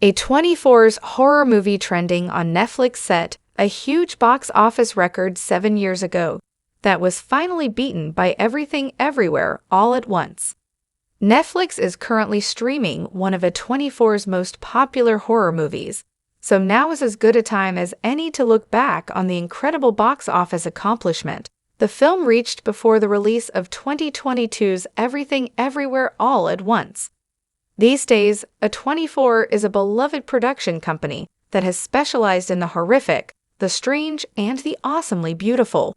A24’s horror movie trending on Netflix set a huge box office record 7 years ago that was finally beaten by Everything Everywhere All at Once. Netflix is currently streaming one of A24’s most popular horror movies, so now is as good a time as any to look back on the incredible box office accomplishment the film reached before the release of 2022's Everything Everywhere All at Once. These days, A24 is a beloved production company that has specialized in the horrific, the strange, and the awesomely beautiful.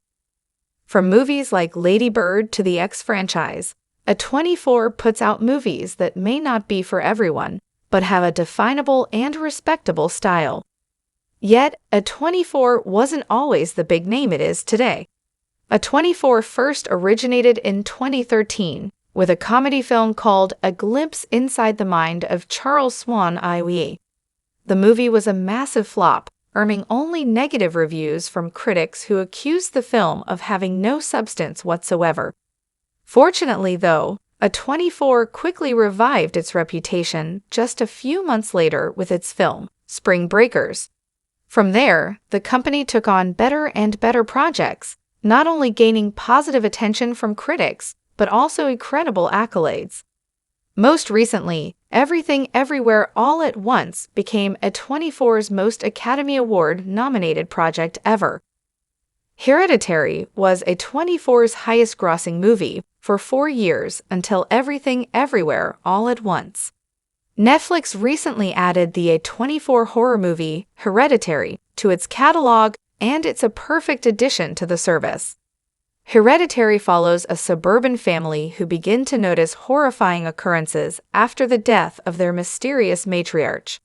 From movies like Lady Bird to the X franchise, A24 puts out movies that may not be for everyone, but have a definable and respectable style. Yet, A24 wasn't always the big name it is today. A24 first originated in 2013 with a comedy film called A Glimpse Inside the Mind of Charles Swan Iwe. The movie was a massive flop, earning only negative reviews from critics who accused the film of having no substance whatsoever. Fortunately, though, A24 quickly revived its reputation just a few months later with its film, Spring Breakers. From there, the company took on better and better projects, not only gaining positive attention from critics, but also incredible accolades. Most recently, Everything Everywhere All at Once became A24's most Academy Award-nominated project ever. Hereditary was A24's highest-grossing movie for 4 years until Everything Everywhere All at Once. Netflix recently added the A24 horror movie Hereditary to its catalog, and it's a perfect addition to the service. Hereditary follows a suburban family who begin to notice horrifying occurrences after the death of their mysterious matriarch.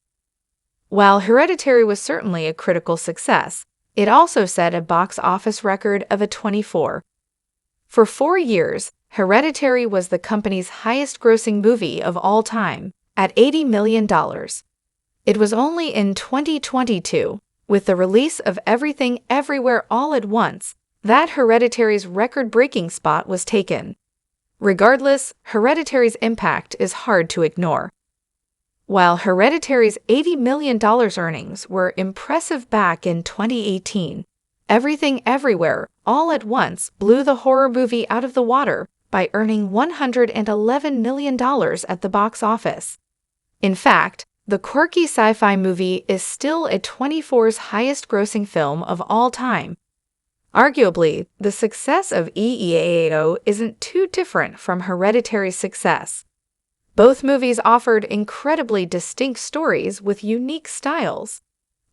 While Hereditary was certainly a critical success, it also set a box office record of A24. For 4 years, Hereditary was the company's highest-grossing movie of all time, at $80 million. It was only in 2022, with the release of Everything Everywhere All at Once, that Hereditary's record-breaking spot was taken. Regardless, Hereditary's impact is hard to ignore. While Hereditary's $80 million earnings were impressive back in 2018, Everything Everywhere All at Once blew the horror movie out of the water by earning $111 million at the box office. In fact, the quirky sci-fi movie is still A24's highest-grossing film of all time. Arguably, the success of EEAAO isn't too different from Hereditary's success. Both movies offered incredibly distinct stories with unique styles.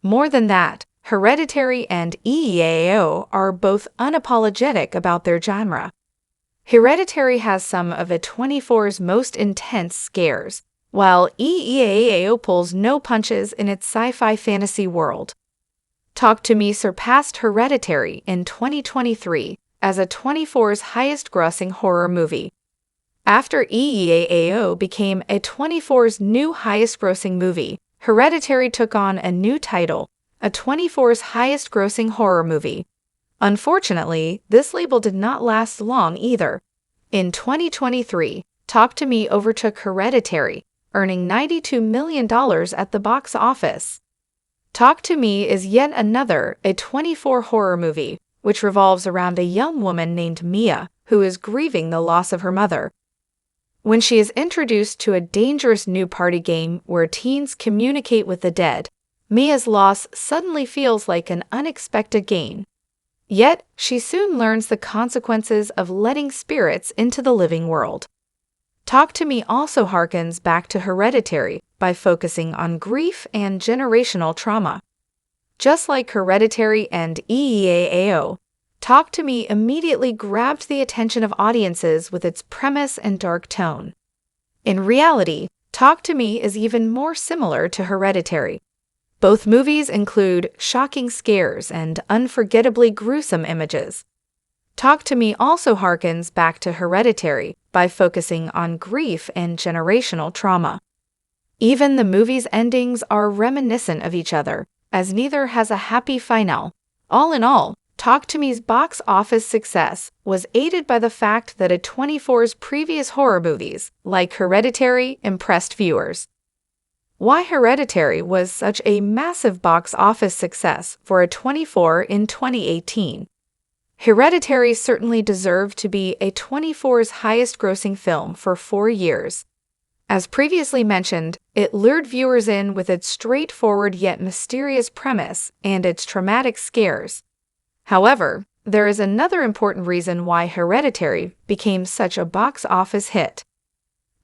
More than that, Hereditary and EEAAO are both unapologetic about their genre. Hereditary has some of A24's most intense scares, while EEAAO pulls no punches in its sci-fi fantasy world. Talk to Me surpassed Hereditary in 2023 as A24's highest-grossing horror movie. After EEAAO became A24's new highest-grossing movie, Hereditary took on a new title, A24's highest-grossing horror movie. Unfortunately, this label did not last long either. In 2023, Talk to Me overtook Hereditary, earning $92 million at the box office. Talk to Me is yet another A24 horror movie, which revolves around a young woman named Mia who is grieving the loss of her mother. When she is introduced to a dangerous new party game where teens communicate with the dead, Mia's loss suddenly feels like an unexpected gain. Yet, she soon learns the consequences of letting spirits into the living world. Talk to Me also harkens back to Hereditary by focusing on grief and generational trauma. Just like Hereditary and EEAAO, Talk to Me immediately grabbed the attention of audiences with its premise and dark tone. In reality, Talk to Me is even more similar to Hereditary. Both movies include shocking scares and unforgettably gruesome images. Talk to Me also harkens back to Hereditary by focusing on grief and generational trauma. Even the movie's endings are reminiscent of each other, as neither has a happy final. All in all, Talk to Me's box office success was aided by the fact that A24's previous horror movies, like Hereditary, impressed viewers. Why Hereditary was such a massive box office success for A24 in 2018. Hereditary certainly deserved to be A24's highest-grossing film for 4 years. As previously mentioned, it lured viewers in with its straightforward yet mysterious premise and its traumatic scares. However, there is another important reason why Hereditary became such a box office hit.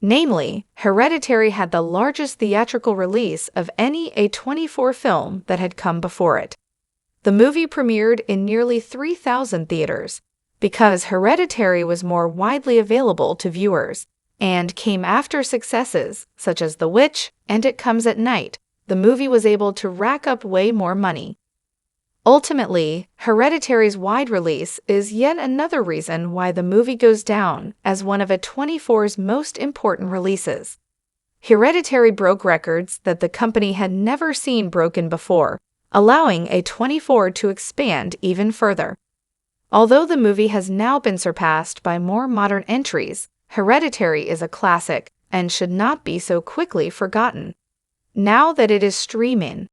Namely, Hereditary had the largest theatrical release of any A24 film that had come before it. The movie premiered in nearly 3,000 theaters, because Hereditary was more widely available to viewers, and came after successes such as The Witch and It Comes at Night. The movie was able to rack up way more money. Ultimately, Hereditary's wide release is yet another reason why the movie goes down as one of A24's most important releases. Hereditary broke records that the company had never seen broken before, allowing A24 to expand even further. Although the movie has now been surpassed by more modern entries, Hereditary is a classic and should not be so quickly forgotten. Now that it is streaming,